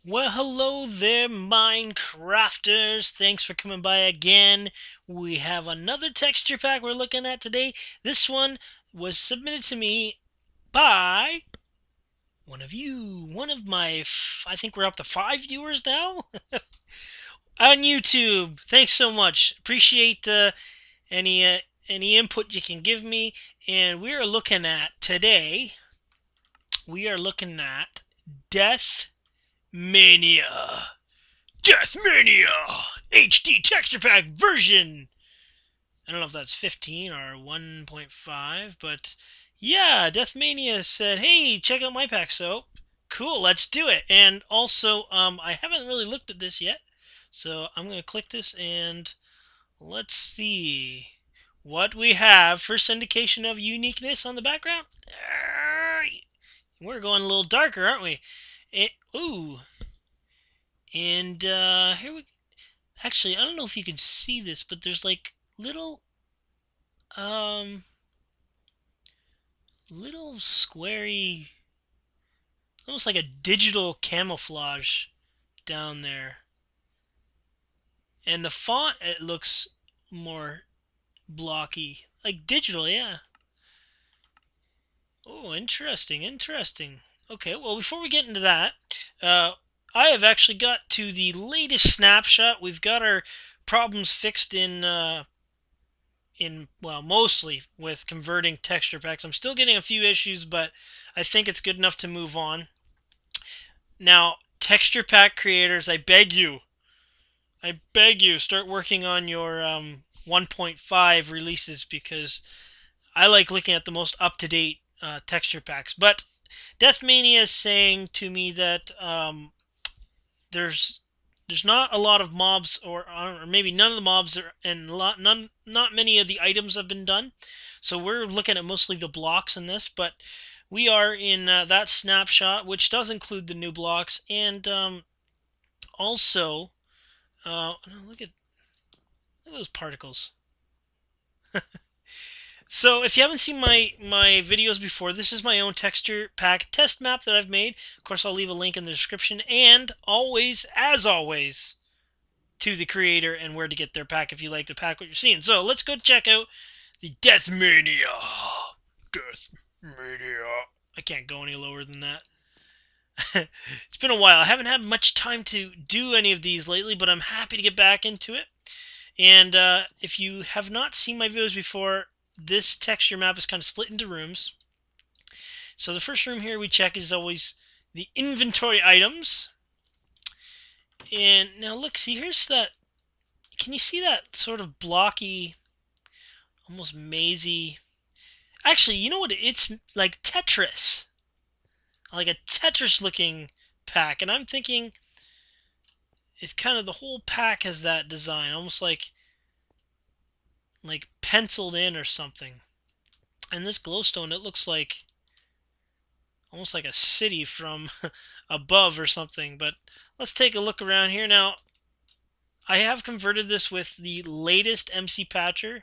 Well, hello there, Minecrafters. Thanks for coming by again. We have another texture pack we're looking at today. This one was submitted to me by one of you, one of my, I think we're up to 5 viewers now on YouTube. Thanks so much. Appreciate any uh, any input you can give me. And we are looking at today. We are looking at Deathmania. Deathmania HD Texture Pack version. I don't know if that's 15 or 1.5, but yeah, Deathmania said, "Hey, check out my pack." So cool, let's do it. And also, I haven't really looked at this yet, so I'm gonna click this and let's see what we have. First indication of uniqueness on the background. We're going a little darker, aren't we? Ooh, and here we actually, I don't know if you can see this, but there's like um, little squarey, almost like a digital camouflage down there. And the font, it looks more blocky, like digital, yeah. Oh, interesting, interesting. Okay, well, before we get into that, I have actually got to the latest snapshot. We've got our problems fixed well, mostly with converting texture packs. I'm still getting a few issues, but I think it's good enough to move on. Now, texture pack creators, I beg you, start working on your 1.5 releases, because I like looking at the most up-to-date texture packs. But Deathmania is saying to me that there's not a lot of mobs, or maybe none of the mobs are, and not many of the items have been done. So we're looking at mostly the blocks in this, but we are in that snapshot, which does include the new blocks, and also look at those particles. So if you haven't seen my videos before, this is my own texture pack test map that I've made. Of course, I'll leave a link in the description, and always, as always, to the creator and where to get their pack if you like the pack what you're seeing. So let's go check out the Deathmania. Deathmania. I can't go any lower than that. It's been a while. I haven't had much time to do any of these lately, but I'm happy to get back into it. And if you have not seen my videos before, this texture map is kind of split into rooms. So the first room here we check is always the inventory items. And now look, see, here's that. Can you see that sort of blocky, almost mazy? Actually, you know what? It's like Tetris. Like a Tetris looking pack. And I'm thinking it's kind of the whole pack has that design, almost like penciled in or something. And this glowstone, it looks like almost like a city from above or something. But let's take a look around here. Now, I have converted this with the latest MCPatcher.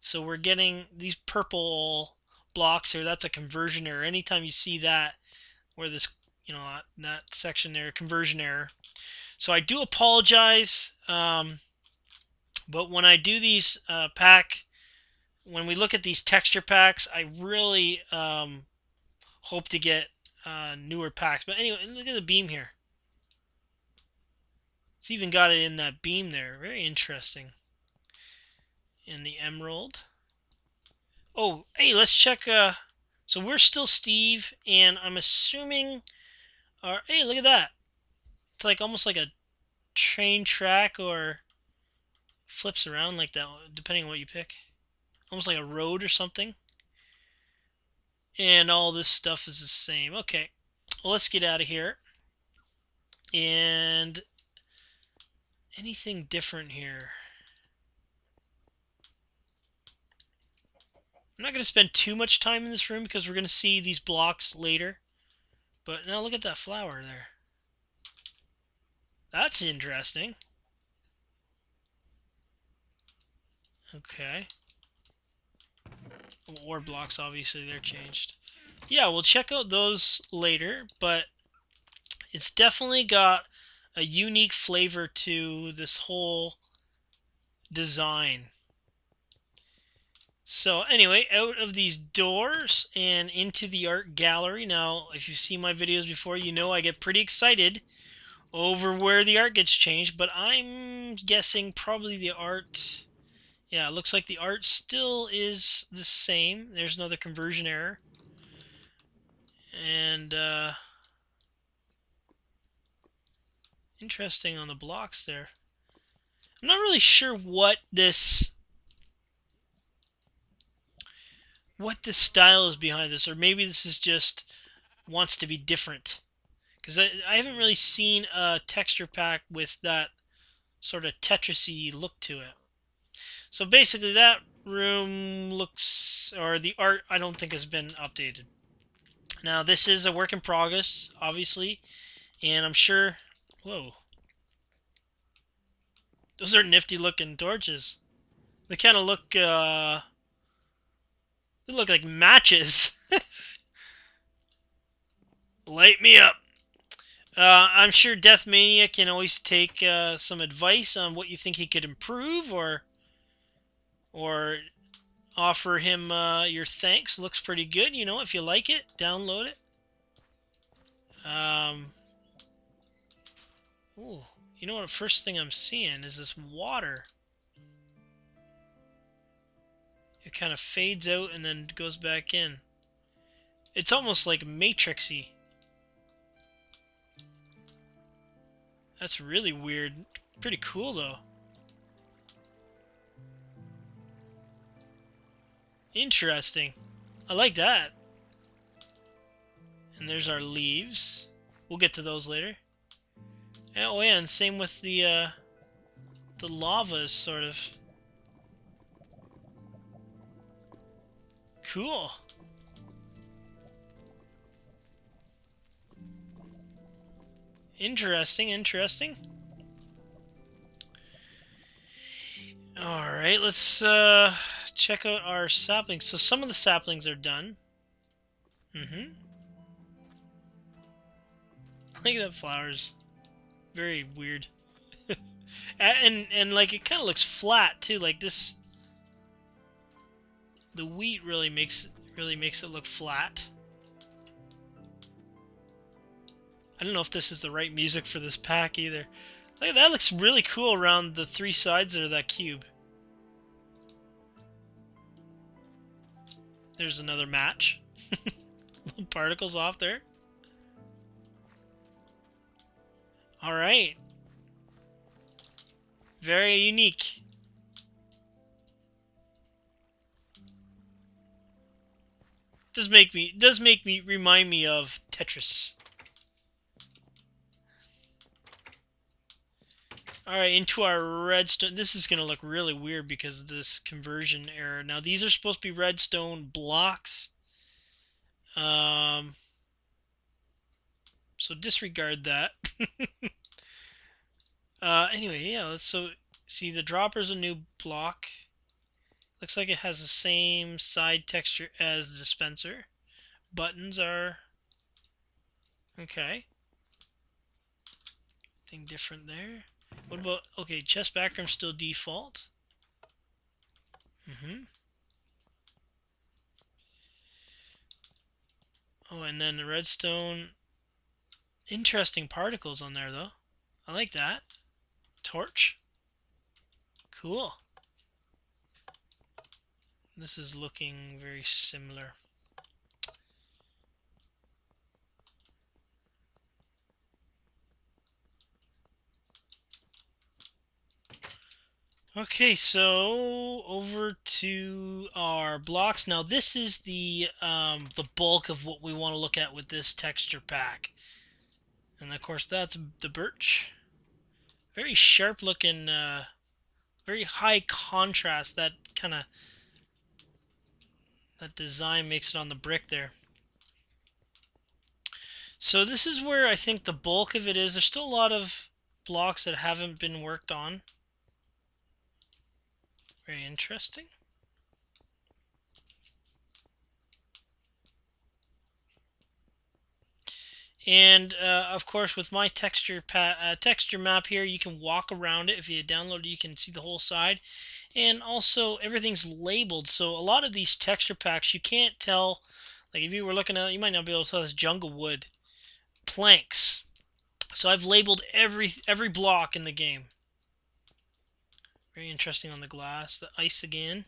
So we're getting these purple blocks here. That's a conversion error. Anytime you see that, where this, that section there, conversion error. So I do apologize. But when I do these when we look at these texture packs, I really hope to get newer packs. But anyway, look at the beam here. It's even got it in that beam there. Very interesting. In the emerald. Oh, hey, let's check. So we're still Steve, and I'm assuming. Hey, look at that. It's like almost like a train track, or flips around like that, depending on what you pick. Almost like a road or something. And all this stuff is the same. Okay, well, let's get out of here. And anything different here? I'm not going to spend too much time in this room because we're going to see these blocks later. But now look at that flower there. That's interesting. Okay. Ore blocks, obviously, they're changed. Yeah, we'll check out those later, but it's definitely got a unique flavor to this whole design. So anyway, out of these doors and into the art gallery. Now, if you've seen my videos before, you know I get pretty excited over where the art gets changed, but I'm guessing probably the art... Yeah, it looks like the art still is the same. There's another conversion error. And, interesting on the blocks there. I'm not really sure what this style is behind this, or maybe this is just wants to be different. Because I haven't really seen a texture pack with that sort of Tetris-y look to it. So basically that room looks, or the art I don't think has been updated. Now this is a work in progress, obviously, and I'm sure... Whoa. Those are nifty looking torches. They kind of look, they look like matches. Light me up. I'm sure Deathmania can always take some advice on what you think he could improve, or offer him your thanks. Looks pretty good, you know. If you like it, download it. Ooh, you know what? First thing I'm seeing is this water. It kind of fades out and then goes back in. It's almost like Matrixy. That's really weird. Pretty cool though. Interesting. I like that. And there's our leaves. We'll get to those later. Oh yeah, and same with the lavas, sort of. Cool. Interesting, interesting. Alright, let's check out our saplings. So some of the saplings are done. Look at that flowers. Very weird. and like it kind of looks flat too, like this. The wheat really makes it look flat. I don't know if this is the right music for this pack either. Like, that looks really cool around the three sides of that cube. There's another match. Little particles off there. Alright. Very unique. Does make me remind me of Tetris. Alright, into our redstone. This is going to look really weird because of this conversion error. Now, these are supposed to be redstone blocks. So disregard that. Anyway, yeah, let's see, the dropper's a new block. Looks like it has the same side texture as the dispenser. Buttons are okay. Nothing different there. What about, okay, chest background still default. Oh, and then the redstone. Interesting particles on there, though. I like that. Torch. Cool. This is looking very similar. Okay, so over to our blocks. Now this is the bulk of what we want to look at with this texture pack. And of course that's the birch. Very sharp looking, very high contrast. That design makes it on the brick there. So this is where I think the bulk of it is. There's still a lot of blocks that haven't been worked on. Very interesting. And of course, with my texture map here, you can walk around it. If you download it, you can see the whole side. And also, everything's labeled. So a lot of these texture packs, you can't tell. Like if you were looking at it, you might not be able to tell this jungle wood planks. So I've labeled every block in the game. Very interesting on the glass. The ice again.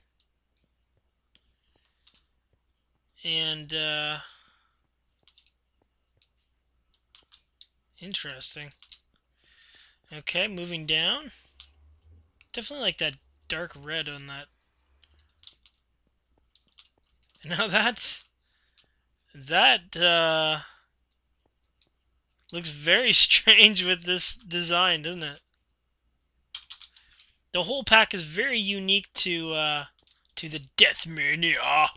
And interesting. Okay, moving down. Definitely like that dark red on that. Now that looks very strange with this design, doesn't it? The whole pack is very unique to the Deathmania.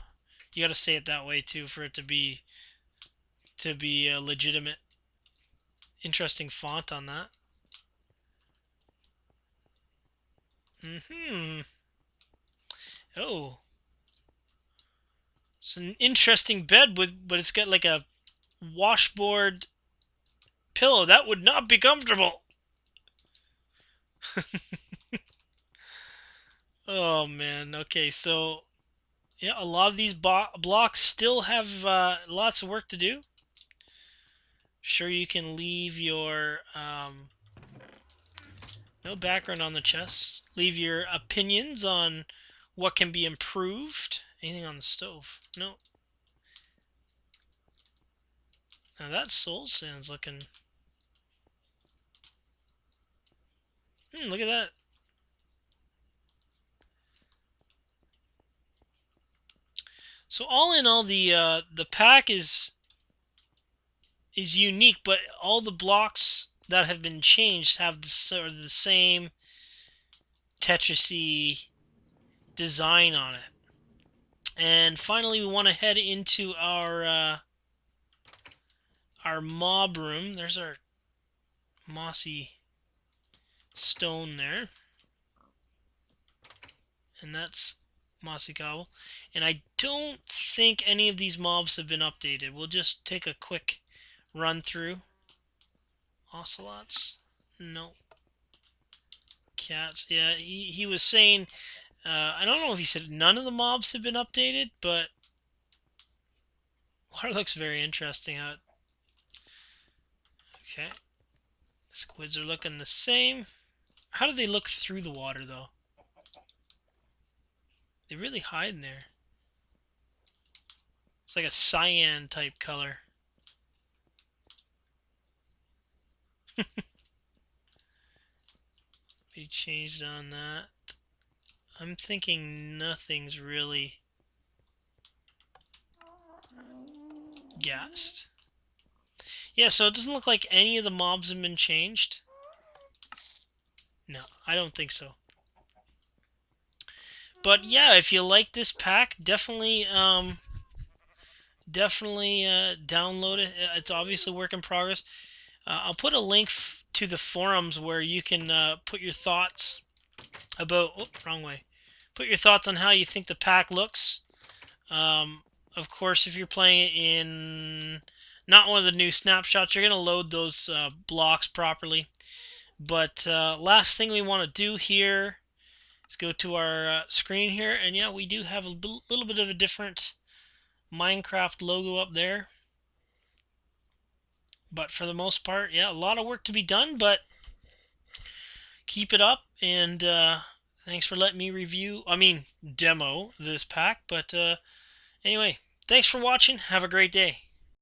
You got to say it that way too for it to be a legitimate. Interesting font on that. Oh, it's an interesting bed but it's got like a washboard pillow. That would not be comfortable. Oh man. Okay, so yeah, a lot of these blocks still have lots of work to do. Sure, you can leave your no background on the chest. Leave your opinions on what can be improved. Anything on the stove? No. Now that soul sand's looking. Look at that. So all in all, the pack is unique, but all the blocks that have been changed have the same Tetrisy design on it. And finally, we want to head into our mob room. There's our mossy stone there, and that's mossy cobble. And I don't think any of these mobs have been updated. We'll just take a quick run through. Ocelots? No. Cats? Yeah, he was saying, I don't know if he said none of the mobs have been updated, but water looks very interesting. Okay. Squids are looking the same. How do they look through the water, though? They really hide in there. It's like a cyan type color. Be changed on that. I'm thinking nothing's really gassed. Yeah, so it doesn't look like any of the mobs have been changed. No, I don't think so. But yeah, if you like this pack, definitely download it. It's obviously a work in progress. I'll put a link to the forums where you can put your thoughts about. Oh, wrong way. Put your thoughts on how you think the pack looks. Of course, if you're playing it in not one of the new snapshots, you're going to load those blocks properly. But last thing we want to do here is go to our screen here. And yeah, we do have a little bit of a different Minecraft logo up there. But for the most part, yeah, a lot of work to be done, but keep it up. And thanks for letting me demo this pack. But anyway, thanks for watching. Have a great day.